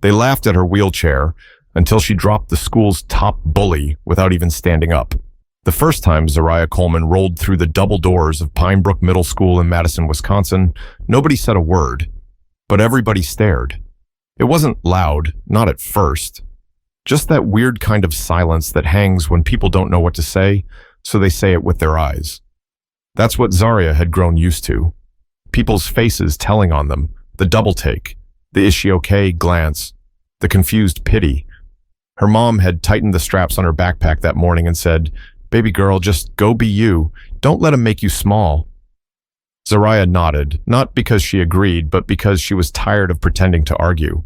They laughed at her wheelchair until she dropped the school's top bully without even standing up. The first time Zariah Coleman rolled through the double doors of Pine Brook Middle School in Madison, Wisconsin, nobody said a word, but everybody stared. It wasn't loud, not at first. Just that weird kind of silence that hangs when people don't know what to say, so they say it with their eyes. That's what Zariah had grown used to. People's faces telling on them, the double take, the "is she okay" glance, the confused pity. Her mom had tightened the straps on her backpack that morning and said, "Baby girl, just go be you. Don't let him make you small." Zariah nodded, not because she agreed, but because she was tired of pretending to argue.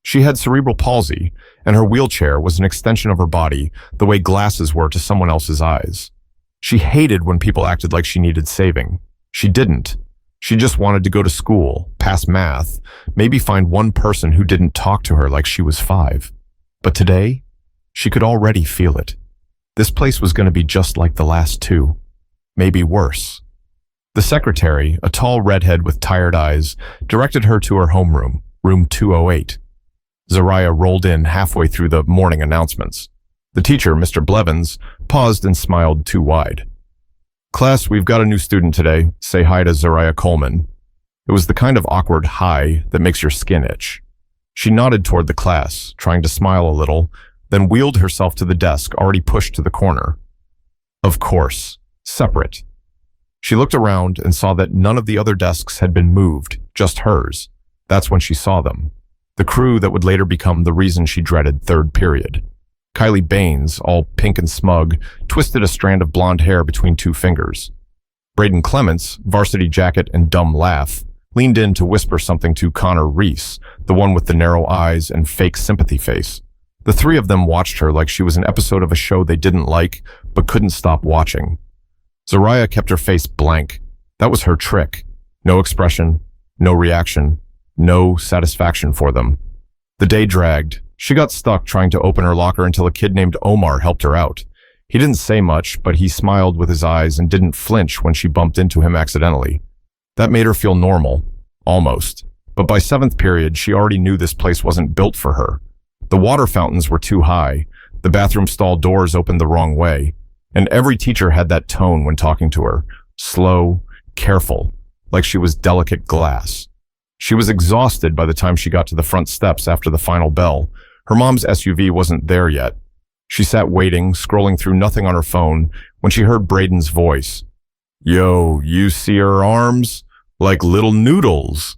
She had cerebral palsy, and her wheelchair was an extension of her body, the way glasses were to someone else's eyes. She hated when people acted like she needed saving. She didn't. She just wanted to go to school, pass math, maybe find one person who didn't talk to her like she was 5. But today, she could already feel it. This place was going to be just like the last 2, maybe worse. The secretary, a tall redhead with tired eyes, directed her to her homeroom, room 208. Zariah rolled in halfway through the morning announcements. The teacher, Mr. Blevins, paused and smiled too wide. "Class, we've got a new student today. Say hi to Zariah Coleman." It was the kind of awkward hi that makes your skin itch. She nodded toward the class, trying to smile a little, then wheeled herself to the desk already pushed to the corner. Of course, separate. She looked around and saw that none of the other desks had been moved, just hers. That's when she saw them. The crew that would later become the reason she dreaded third period. Kylie Baines, all pink and smug, twisted a strand of blonde hair between 2 fingers. Braden Clements, varsity jacket and dumb laugh, leaned in to whisper something to Connor Reese, the one with the narrow eyes and fake sympathy face. The 3 of them watched her like she was an episode of a show they didn't like, but couldn't stop watching. Zariah kept her face blank. That was her trick. No expression, no reaction, no satisfaction for them. The day dragged. She got stuck trying to open her locker until a kid named Omar helped her out. He didn't say much, but he smiled with his eyes and didn't flinch when she bumped into him accidentally. That made her feel normal. Almost. But by 7th period, she already knew this place wasn't built for her. The water fountains were too high. The bathroom stall doors opened the wrong way. And every teacher had that tone when talking to her. Slow, careful, like she was delicate glass. She was exhausted by the time she got to the front steps after the final bell. Her mom's SUV wasn't there yet. She sat waiting, scrolling through nothing on her phone, when she heard Braden's voice. "Yo, you see her arms? Like little noodles."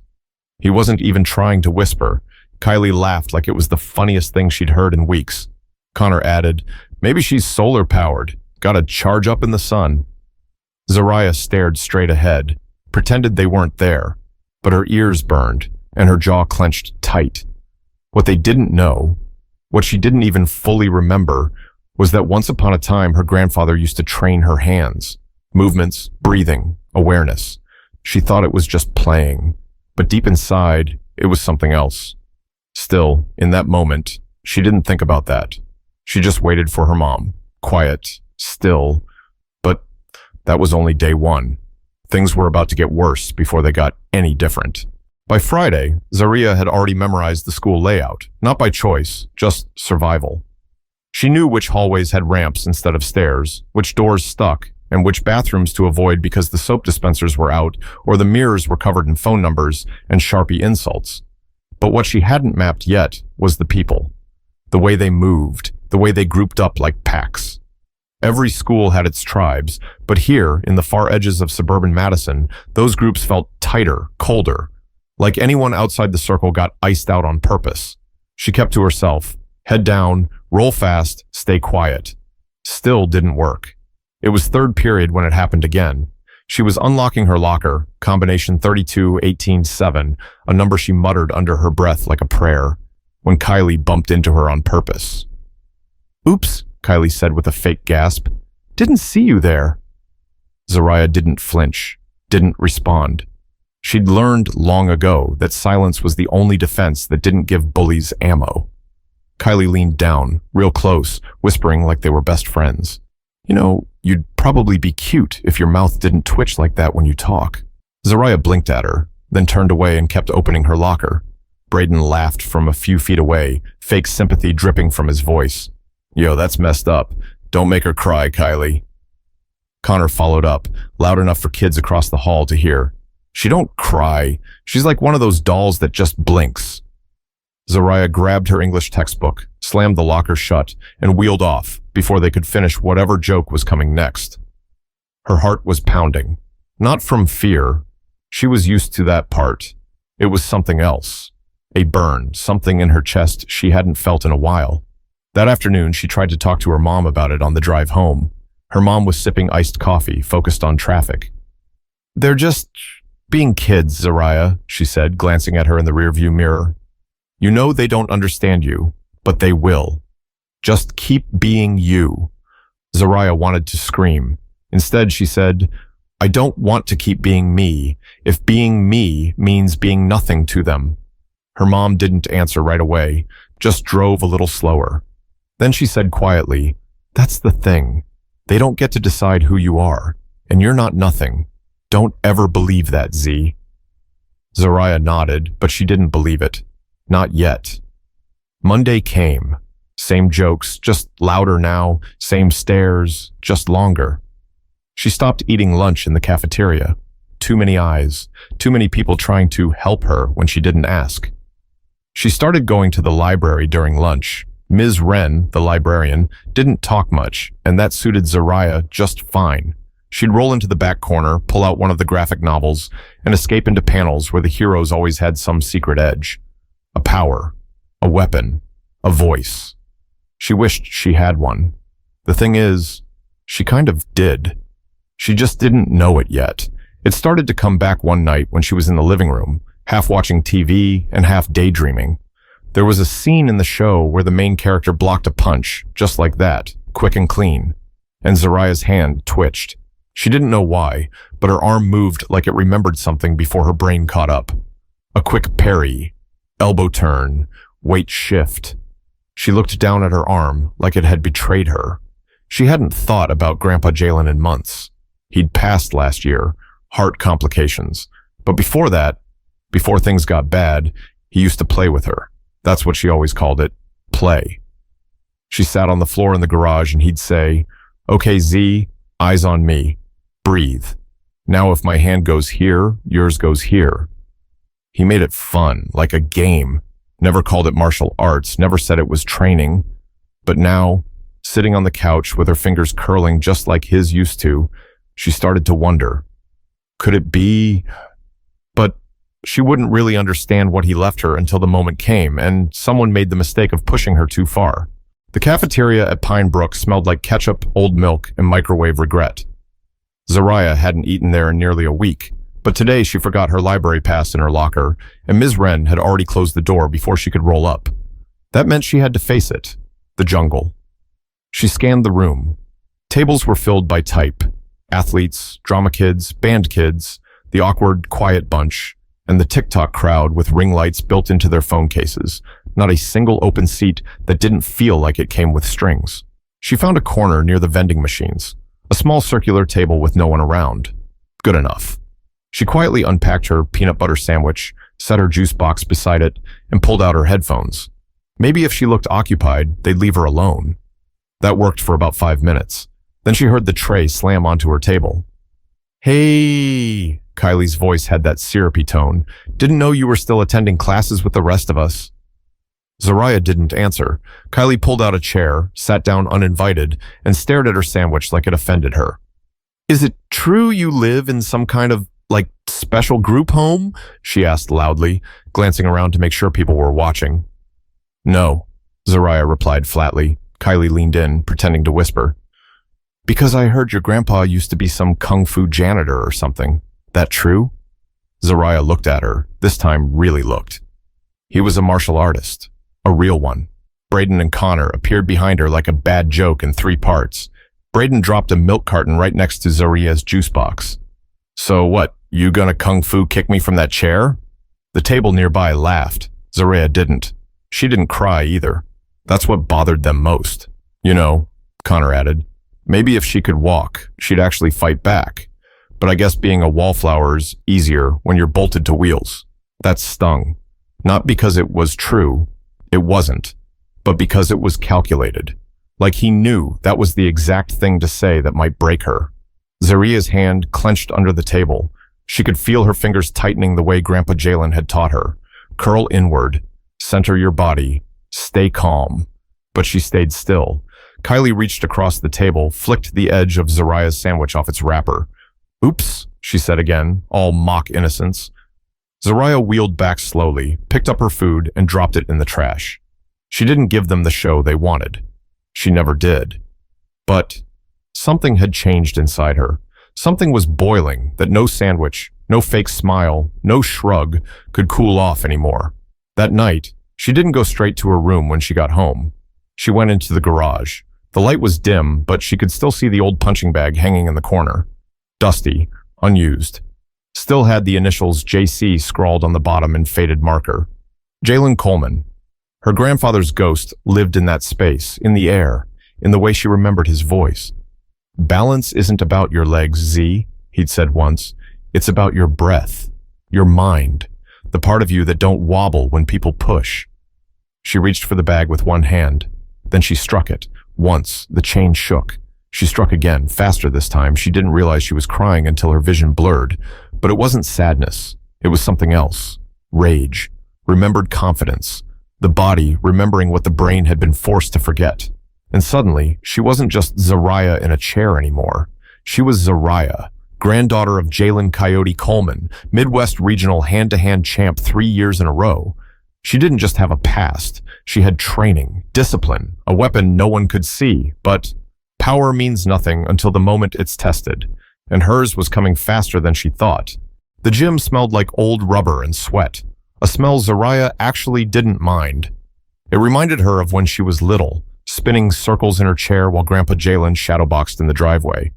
He wasn't even trying to whisper. Kylie laughed like it was the funniest thing she'd heard in weeks. Connor added, "Maybe she's solar-powered. Gotta charge up in the sun." Zariah stared straight ahead, pretended they weren't there, but her ears burned and her jaw clenched tight. What they didn't know, what she didn't even fully remember, was that once upon a time her grandfather used to train her hands. Movements, breathing, awareness. She thought it was just playing, but deep inside, it was something else. Still, in that moment, she didn't think about that. She just waited for her mom, quiet, still, but that was only day 1. Things were about to get worse before they got any different. By Friday, Zariah had already memorized the school layout, not by choice, just survival. She knew which hallways had ramps instead of stairs, which doors stuck, and which bathrooms to avoid because the soap dispensers were out or the mirrors were covered in phone numbers and Sharpie insults. But what she hadn't mapped yet was the people. The way they moved, the way they grouped up like packs. Every school had its tribes, but here, in the far edges of suburban Madison, those groups felt tighter, colder. Like anyone outside the circle got iced out on purpose. She kept to herself. Head down, roll fast, stay quiet. Still didn't work. It was third period when it happened again. She was unlocking her locker, combination 32-18-7, a number she muttered under her breath like a prayer, when Kylie bumped into her on purpose. "Oops," Kylie said with a fake gasp. "Didn't see you there." Zariah didn't flinch, didn't respond. She'd learned long ago that silence was the only defense that didn't give bullies ammo. Kylie leaned down, real close, whispering like they were best friends. "You know, you'd probably be cute if your mouth didn't twitch like that when you talk." Zariah blinked at her, then turned away and kept opening her locker. Braden laughed from a few feet away, fake sympathy dripping from his voice. Yo, that's messed up. Don't make her cry, Kylie. Connor followed up, loud enough for kids across the hall to hear. She don't cry. She's like one of those dolls that just blinks. Zariah grabbed her English textbook, slammed the locker shut, and wheeled off before they could finish whatever joke was coming next. Her heart was pounding. Not from fear. She was used to that part. It was something else. A burn, something in her chest she hadn't felt in a while. That afternoon, she tried to talk to her mom about it on the drive home. Her mom was sipping iced coffee, focused on traffic. They're just being kids, Zariah, she said, glancing at her in the rearview mirror. You know they don't understand you, but they will. Just keep being you. Zariah wanted to scream. Instead, she said, I don't want to keep being me, if being me means being nothing to them. Her mom didn't answer right away, just drove a little slower. Then she said quietly, That's the thing. They don't get to decide who you are, and you're not nothing. Don't ever believe that, Z. Zariah nodded, but she didn't believe it. Not yet. Monday came. Same jokes, just louder now, same stares, just longer. She stopped eating lunch in the cafeteria. Too many eyes, too many people trying to help her when she didn't ask. She started going to the library during lunch. Ms. Wren, the librarian, didn't talk much, and that suited Zariah just fine. She'd roll into the back corner, pull out one of the graphic novels, and escape into panels where the heroes always had some secret edge. A power, a weapon, a voice. She wished she had one. The thing is, she kind of did. She just didn't know it yet. It started to come back one night when she was in the living room, half watching TV and half daydreaming. There was a scene in the show where the main character blocked a punch, just like that, quick and clean, and Zariah's hand twitched. She didn't know why, but her arm moved like it remembered something before her brain caught up. A quick parry, elbow turn, weight shift. She looked down at her arm like it had betrayed her. She hadn't thought about Grandpa Jalen in months. He'd passed last year, heart complications. But before that, before things got bad, he used to play with her. That's what she always called it, play. She sat on the floor in the garage and he'd say, Okay, Z, eyes on me. Breathe. Now if my hand goes here, yours goes here. He made it fun, like a game. Never called it martial arts, never said it was training. But now, sitting on the couch with her fingers curling just like his used to, she started to wonder. Could it be? But she wouldn't really understand what he left her until the moment came, and someone made the mistake of pushing her too far. The cafeteria at Pine Brook smelled like ketchup, old milk, and microwave regret. Zariah hadn't eaten there in nearly a week, but today she forgot her library pass in her locker, and Ms. Wren had already closed the door before she could roll up. That meant she had to face it, the jungle. She scanned the room. Tables were filled by type. Athletes, drama kids, band kids, the awkward, quiet bunch, and the TikTok crowd with ring lights built into their phone cases. Not a single open seat that didn't feel like it came with strings. She found a corner near the vending machines, a small circular table with no one around. Good enough. She quietly unpacked her peanut butter sandwich, set her juice box beside it, and pulled out her headphones. Maybe if she looked occupied, they'd leave her alone. That worked for about 5 minutes. Then she heard the tray slam onto her table. Hey, Kylie's voice had that syrupy tone. Didn't know you were still attending classes with the rest of us. Zariah didn't answer. Kylie pulled out a chair, sat down uninvited, and stared at her sandwich like it offended her. Is it true you live in some kind of, special group home? She asked loudly, glancing around to make sure people were watching. No, Zariah replied flatly. Kylie leaned in, pretending to whisper. Because I heard your grandpa used to be some kung fu janitor or something. That true? Zariah looked at her, this time really looked. He was a martial artist, a real one. Braden and Connor appeared behind her like a bad joke in 3 parts. Braden dropped a milk carton right next to Zariah's juice box. So what, you gonna kung fu kick me from that chair? The table nearby laughed. Zariah didn't. She didn't cry either. That's what bothered them most. You know, Connor added, maybe if she could walk, she'd actually fight back. But I guess being a wallflower's easier when you're bolted to wheels. That stung. Not because it was true, it wasn't, but because it was calculated. Like he knew that was the exact thing to say that might break her. Zariah's hand clenched under the table. She could feel her fingers tightening the way Grandpa Jalen had taught her. Curl inward, center your body, stay calm. But she stayed still. Kylie reached across the table, flicked the edge of Zariah's sandwich off its wrapper. Oops, she said again, all mock innocence. Zariah wheeled back slowly, picked up her food, and dropped it in the trash. She didn't give them the show they wanted. She never did. But something had changed inside her. Something was boiling that no sandwich, no fake smile, no shrug could cool off anymore. That night, she didn't go straight to her room when she got home. She went into the garage. The light was dim, but she could still see the old punching bag hanging in the corner. Dusty, unused. Still had the initials JC scrawled on the bottom in faded marker. Jalen Coleman. Her grandfather's ghost lived in that space, in the air, in the way she remembered his voice. Balance isn't about your legs, Z, he'd said once. It's about your breath, your mind, the part of you that don't wobble when people push. She reached for the bag with one hand. Then she struck it. Once, the chain shook. She struck again, faster this time. She didn't realize she was crying until her vision blurred. But it wasn't sadness. It was something else. Rage. Remembered confidence. The body remembering what the brain had been forced to forget. And suddenly, she wasn't just Zariah in a chair anymore. She was Zariah, granddaughter of Jalen Coyote Coleman, Midwest Regional hand-to-hand champ 3 years in a row. She didn't just have a past. She had training, discipline, a weapon no one could see. But power means nothing until the moment it's tested. And hers was coming faster than she thought. The gym smelled like old rubber and sweat, a smell Zariah actually didn't mind. It reminded her of when she was little, spinning circles in her chair while Grandpa Jalen shadowboxed in the driveway.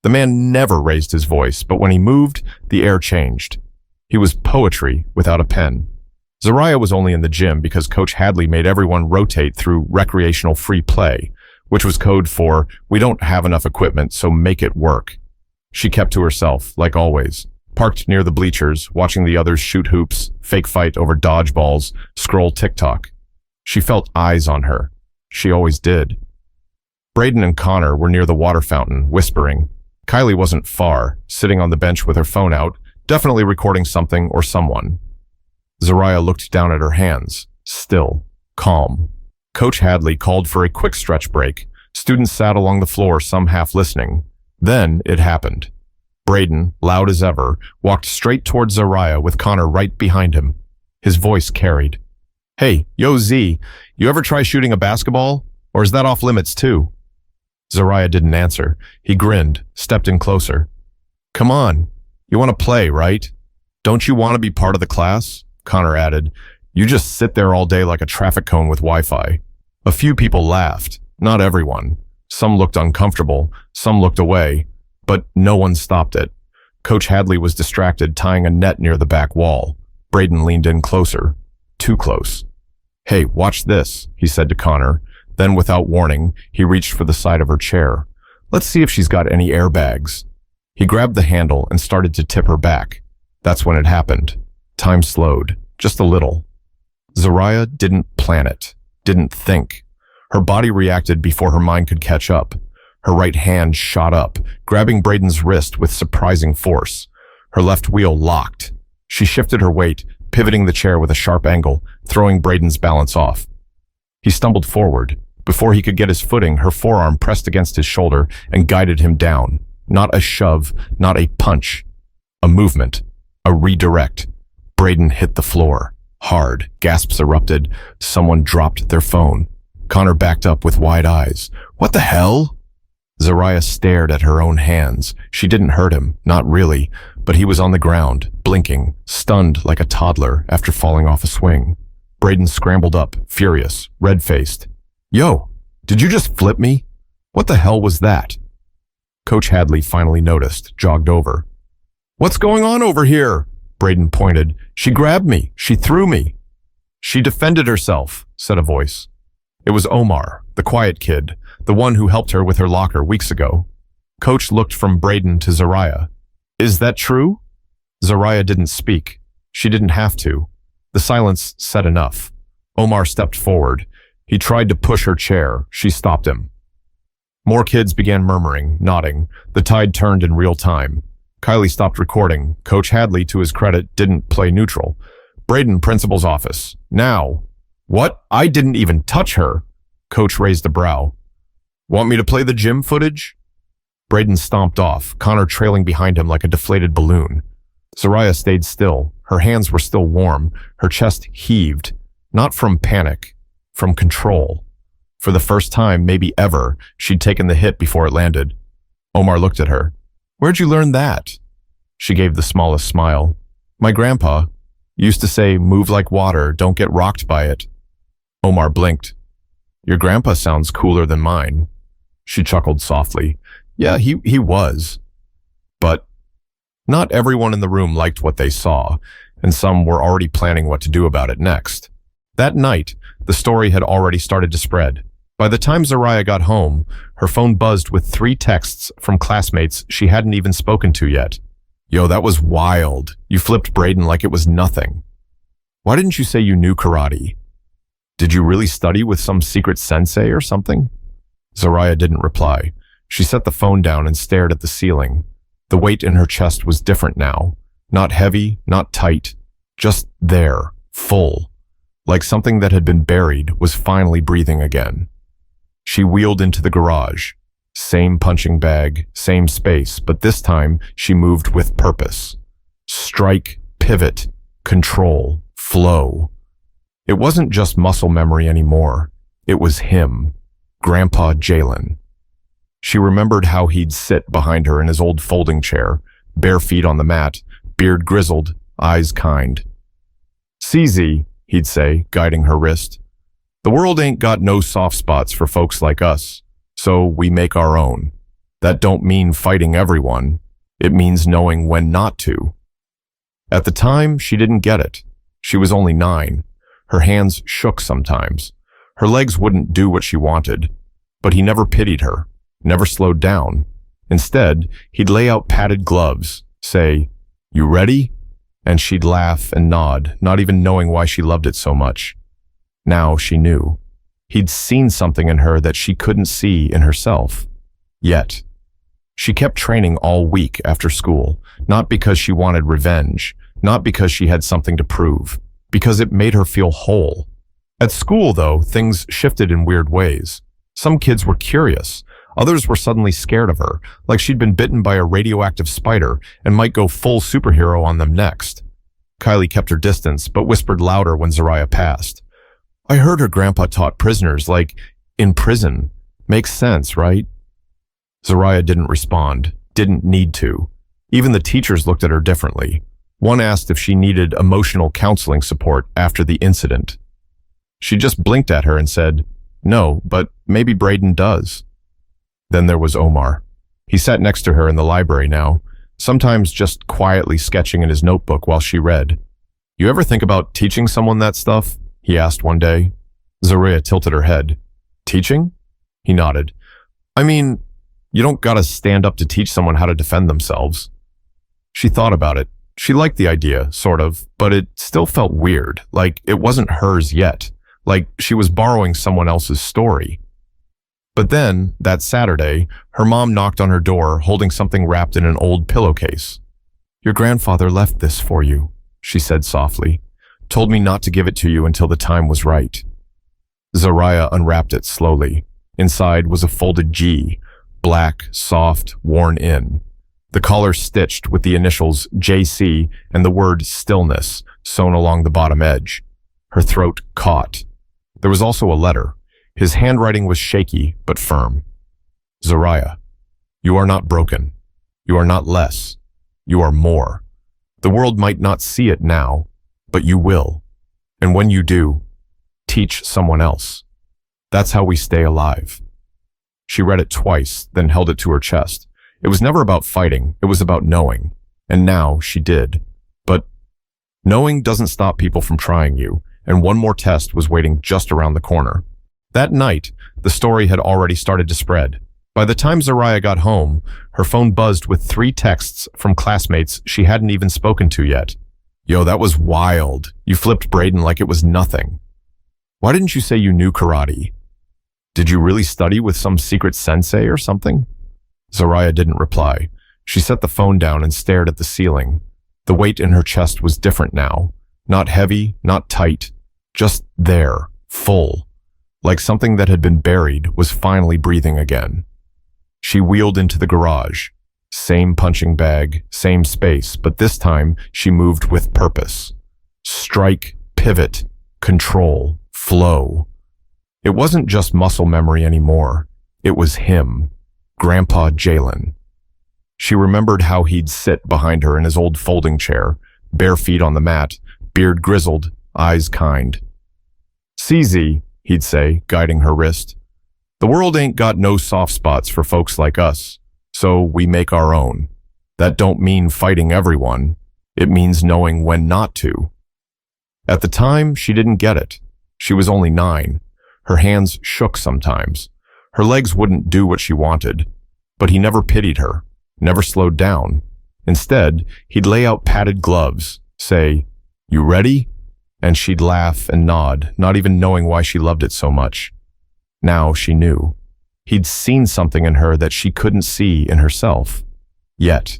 The man never raised his voice, but when he moved, the air changed. He was poetry without a pen. Zariah was only in the gym because Coach Hadley made everyone rotate through recreational free play, which was code for, we don't have enough equipment, so make it work. She kept to herself, like always, parked near the bleachers, watching the others shoot hoops, fake fight over dodgeballs, scroll TikTok. She felt eyes on her. She always did. Braden and Connor were near the water fountain, whispering. Kylie wasn't far, sitting on the bench with her phone out, definitely recording something or someone. Zariah looked down at her hands, still, calm. Coach Hadley called for a quick stretch break. Students sat along the floor, some half listening. Then it happened. Braden, loud as ever, walked straight towards Zariah with Connor right behind him. His voice carried. Hey, yo Z, you ever try shooting a basketball? Or is that off limits too? Zariah didn't answer. He grinned, stepped in closer. Come on, you want to play, right? Don't you want to be part of the class? Connor added. You just sit there all day like a traffic cone with Wi-Fi. A few people laughed, not everyone. Some looked uncomfortable, some looked away, but no one stopped it. Coach Hadley was distracted tying a net near the back wall. Braden leaned in closer, too close. Hey, watch this, he said to Connor. Then without warning, he reached for the side of her chair. Let's see if she's got any airbags. He grabbed the handle and started to tip her back. That's when it happened. Time slowed, just a little. Zariah didn't plan it, didn't think. Her body reacted before her mind could catch up. Her right hand shot up, grabbing Braden's wrist with surprising force. Her left wheel locked. She shifted her weight, pivoting the chair with a sharp angle, throwing Braden's balance off. He stumbled forward. Before he could get his footing, her forearm pressed against his shoulder and guided him down. Not a shove, not a punch. A movement. A redirect. Braden hit the floor. Hard. Gasps erupted. Someone dropped their phone. Connor backed up with wide eyes. What the hell? Zariah stared at her own hands. She didn't hurt him, not really, but he was on the ground, blinking, stunned like a toddler after falling off a swing. Braden scrambled up, furious, red-faced. Yo, did you just flip me? What the hell was that? Coach Hadley finally noticed, jogged over. What's going on over here? Braden pointed. She grabbed me. She threw me. She defended herself, said a voice. It was Omar, the quiet kid, the one who helped her with her locker weeks ago. Coach looked from Braden to Zariah. Is that true? Zariah didn't speak. She didn't have to. The silence said enough. Omar stepped forward. He tried to push her chair. She stopped him. More kids began murmuring, nodding. The tide turned in real time. Kylie stopped recording. Coach Hadley, to his credit, didn't play neutral. Braden, principal's office. Now. What? I didn't even touch her. Coach raised a brow. Want me to play the gym footage? Braden stomped off, Connor trailing behind him like a deflated balloon. Zariah stayed still. Her hands were still warm. Her chest heaved. Not from panic, from control. For the first time, maybe ever, she'd taken the hit before it landed. Omar looked at her. Where'd you learn that? She gave the smallest smile. My grandpa used to say, move like water, don't get rocked by it. Omar blinked. Your grandpa sounds cooler than mine. She chuckled softly. Yeah, he was. But not everyone in the room liked what they saw, and some were already planning what to do about it next. That night, the story had already started to spread. By the time Zariah got home, her phone buzzed with 3 texts from classmates she hadn't even spoken to yet. Yo, that was wild. You flipped Braden like it was nothing. Why didn't you say you knew karate? Did you really study with some secret sensei or something? Zariah didn't reply. She set the phone down and stared at the ceiling. The weight in her chest was different now. Not heavy, not tight. Just there, full. Like something that had been buried was finally breathing again. She wheeled into the garage. Same punching bag, same space, but this time she moved with purpose. Strike, pivot, control, flow. It wasn't just muscle memory anymore. It was him, Grandpa Jalen. She remembered how he'd sit behind her in his old folding chair, bare feet on the mat, beard grizzled, eyes kind. CZ, he'd say, guiding her wrist. The world ain't got no soft spots for folks like us, so we make our own. That don't mean fighting everyone. It means knowing when not to. At the time, she didn't get it. She was only 9. Her hands shook sometimes. Her legs wouldn't do what she wanted. But he never pitied her, never slowed down. Instead, he'd lay out padded gloves, say, "You ready?" And she'd laugh and nod, not even knowing why she loved it so much. Now she knew. He'd seen something in her that she couldn't see in herself. Yet. She kept training all week after school, not because she wanted revenge, not because she had something to prove, because it made her feel whole. At school, though, things shifted in weird ways. Some kids were curious. Others were suddenly scared of her, like she'd been bitten by a radioactive spider and might go full superhero on them next. Kylie kept her distance, but whispered louder when Zariah passed. I heard her grandpa taught prisoners, like, in prison. Makes sense, right? Zariah didn't respond, didn't need to. Even the teachers looked at her differently. One asked if she needed emotional counseling support after the incident. She just blinked at her and said, no, but maybe Braden does. Then there was Omar. He sat next to her in the library now, sometimes just quietly sketching in his notebook while she read. You ever think about teaching someone that stuff? He asked one day. Zariah tilted her head. Teaching? He nodded. I mean, you don't gotta stand up to teach someone how to defend themselves. She thought about it. She liked the idea, sort of, but it still felt weird, like it wasn't hers yet, like she was borrowing someone else's story. But then, that Saturday, her mom knocked on her door holding something wrapped in an old pillowcase. Your grandfather left this for you, she said softly. Told me not to give it to you until the time was right. Zariah unwrapped it slowly. Inside was a folded G, black, soft, worn in. The collar stitched with the initials JC and the word stillness sewn along the bottom edge. Her throat caught. There was also a letter. His handwriting was shaky but firm. Zariah, you are not broken. You are not less. You are more. The world might not see it now, but you will. And when you do, teach someone else. That's how we stay alive. She read it twice, then held it to her chest. It was never about fighting, it was about knowing. And now she did. But knowing doesn't stop people from trying you, and one more test was waiting just around the corner. That night, the story had already started to spread. By the time Zariah got home, her phone buzzed with 3 texts from classmates she hadn't even spoken to yet. Yo, that was wild. You flipped Braden like it was nothing. Why didn't you say you knew karate? Did you really study with some secret sensei or something? Zariah didn't reply. She set the phone down and stared at the ceiling. The weight in her chest was different now. Not heavy, not tight. Just there, full. Like something that had been buried was finally breathing again. She wheeled into the garage. Same punching bag, same space, but this time she moved with purpose. Strike, pivot, control, flow. It wasn't just muscle memory anymore. It was him, Grandpa Jalen. She remembered how he'd sit behind her in his old folding chair, bare feet on the mat, beard grizzled, eyes kind. "CZ," he'd say, guiding her wrist. "The world ain't got no soft spots for folks like us, so we make our own. That don't mean fighting everyone. It means knowing when not to." At the time, she didn't get it. She was only 9. Her hands shook sometimes. Her legs wouldn't do what she wanted. But he never pitied her, never slowed down. Instead, he'd lay out padded gloves, say, "You ready?" And she'd laugh and nod, not even knowing why she loved it so much. Now she knew. He'd seen something in her that she couldn't see in herself. Yet.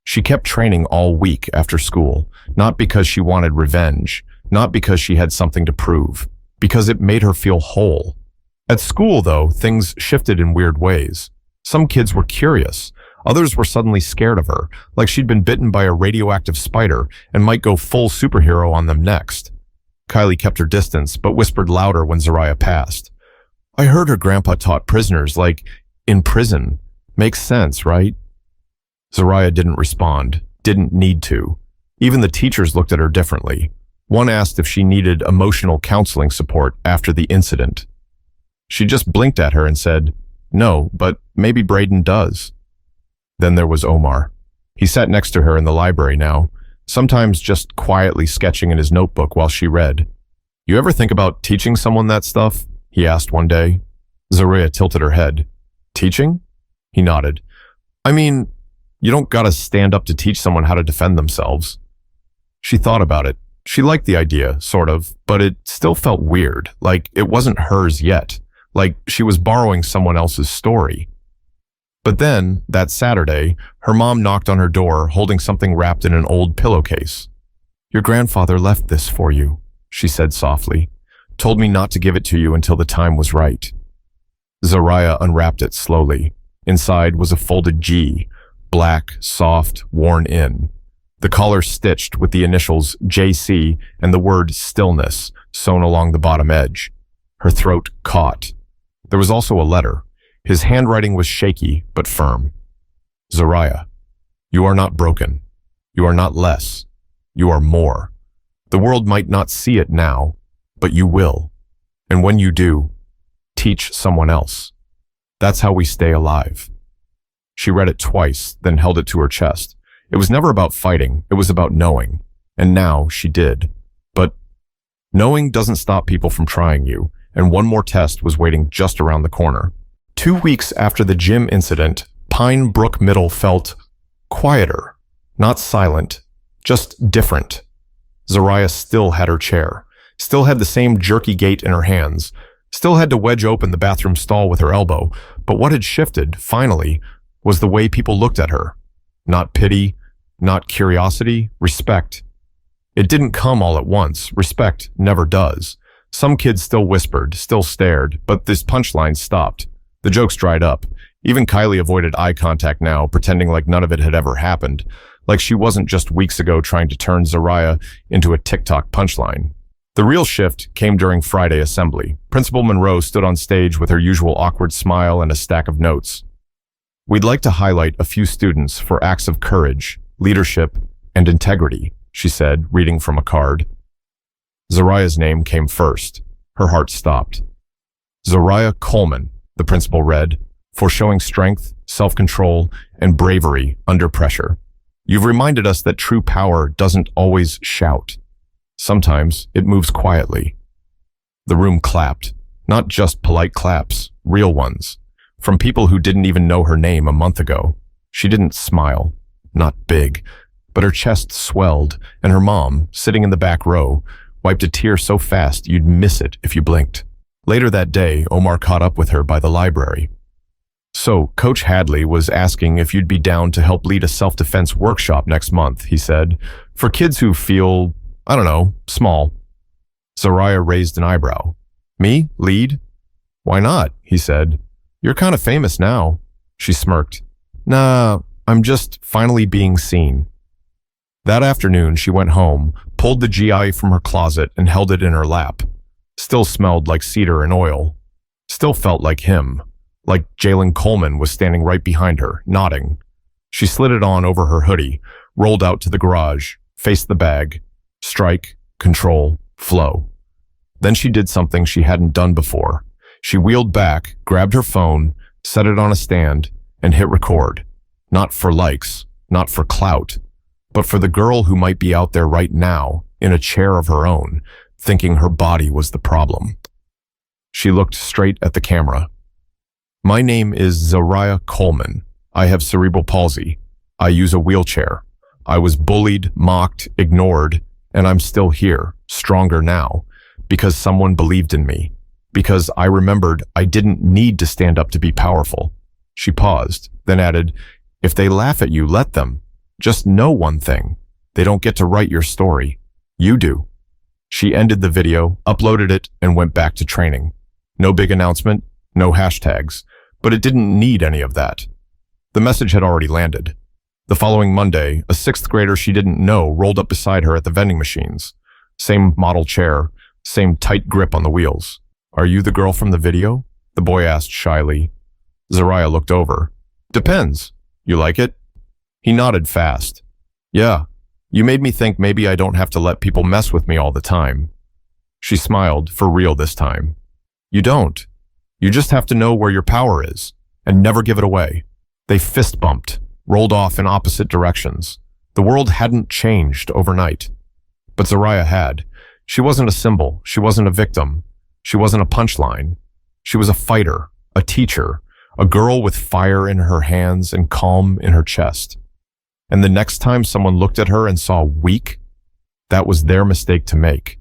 She kept training all week after school, not because she wanted revenge, not because she had something to prove, because it made her feel whole. At school, though, things shifted in weird ways. Some kids were curious. Others were suddenly scared of her, like she'd been bitten by a radioactive spider and might go full superhero on them next. Kylie kept her distance, but whispered louder when Zariah passed. "I heard her grandpa taught prisoners, like, in prison. Makes sense, right?" Zariah didn't respond, didn't need to. Even the teachers looked at her differently. One asked if she needed emotional counseling support after the incident. She just blinked at her and said, "No, but maybe Braden does." Then there was Omar. He sat next to her in the library now, sometimes just quietly sketching in his notebook while she read. "You ever think about teaching someone that stuff?" he asked one day. Zariah tilted her head. "Teaching?" He nodded. "I mean, you don't gotta stand up to teach someone how to defend themselves." She thought about it. She liked the idea, sort of, but it still felt weird, like it wasn't hers yet, like she was borrowing someone else's story. But then, that Saturday, her mom knocked on her door holding something wrapped in an old pillowcase. "Your grandfather left this for you," she said softly. "Told me not to give it to you until the time was right." Zariah unwrapped it slowly. Inside was a folded G, black, soft, worn in. The collar stitched with the initials JC and the word stillness sewn along the bottom edge. Her throat caught. There was also a letter. His handwriting was shaky but firm. "Zariah, you are not broken. You are not less. You are more. The world might not see it now, but you will. And when you do, teach someone else. That's how we stay alive." She read it twice, then held it to her chest. It was never about fighting, it was about knowing. And now she did. But knowing doesn't stop people from trying you, and one more test was waiting just around the corner. 2 weeks after the gym incident, Pine Brook Middle felt quieter, not silent, just different. Zariah still had her chair, still had the same jerky gait in her hands, still had to wedge open the bathroom stall with her elbow, but what had shifted, finally, was the way people looked at her. Not pity, not curiosity, respect. It didn't come all at once. Respect never does. Some kids still whispered, still stared, but this punchline stopped. The jokes dried up. Even Kylie avoided eye contact now, pretending like none of it had ever happened, like she wasn't just weeks ago trying to turn Zariah into a TikTok punchline. The real shift came during Friday assembly. Principal Monroe stood on stage with her usual awkward smile and a stack of notes. "We'd like to highlight a few students for acts of courage, leadership, and integrity," she said, reading from a card. Zariah's name came first. Her heart stopped. "Zariah Coleman," the principal read, "for showing strength, self-control, and bravery under pressure. You've reminded us that true power doesn't always shout. Sometimes it moves quietly." The room clapped. Not just polite claps, real ones. From people who didn't even know her name a month ago. She didn't smile. Not big. but her chest swelled, and her mom, sitting in the back row, wiped a tear so fast you'd miss it if you blinked. Later that day, Omar caught up with her by the library. "So, Coach Hadley was asking if you'd be down to help lead a self-defense workshop next month," he said, "for kids who feel, I don't know, small." Zariah raised an eyebrow. "Me? Lead?" "Why not?" he said. "You're kind of famous now." She smirked. "Nah, I'm just finally being seen." That afternoon, she went home, pulled the GI from her closet, and held it in her lap. Still smelled like cedar and oil. Still felt like him. Like Zariah Coleman was standing right behind her, nodding. She slid it on over her hoodie, rolled out to the garage, faced the bag. Strike, control, flow. Then she did something she hadn't done before. She wheeled back, grabbed her phone, set it on a stand, and hit record. Not for likes, not for clout, but for the girl who might be out there right now, in a chair of her own, thinking her body was the problem. She looked straight at the camera. "My name is Zariah Coleman. I have cerebral palsy. I use a wheelchair. I was bullied, mocked, ignored, and I'm still here, stronger now, because someone believed in me. Because I remembered I didn't need to stand up to be powerful." She paused, then added, "If they laugh at you, let them. Just know one thing. They don't get to write your story. You do." She ended the video, uploaded it, and went back to training. No big announcement, no hashtags, but it didn't need any of that. The message had already landed. The following Monday, a sixth grader she didn't know rolled up beside her at the vending machines. Same model chair, same tight grip on the wheels. "Are you the girl from the video?" the boy asked shyly. Zariah looked over. "Depends. You like it?" He nodded fast. "Yeah, you made me think maybe I don't have to let people mess with me all the time." She smiled, for real this time. "You don't. You just have to know where your power is, and never give it away." They fist bumped, rolled off in opposite directions. The world hadn't changed overnight. But Zariah had. She wasn't a symbol. She wasn't a victim. She wasn't a punchline. She was a fighter, a teacher, a girl with fire in her hands and calm in her chest. And the next time someone looked at her and saw weak, that was their mistake to make.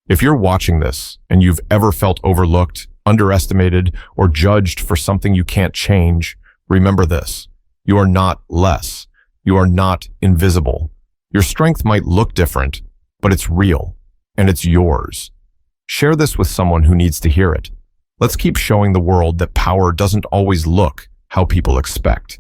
If you're watching this and you've ever felt overlooked, underestimated, or judged for something you can't change, remember this. You are not less. You are not invisible. Your strength might look different, but it's real, and it's yours. Share this with someone who needs to hear it. Let's keep showing the world that power doesn't always look how people expect.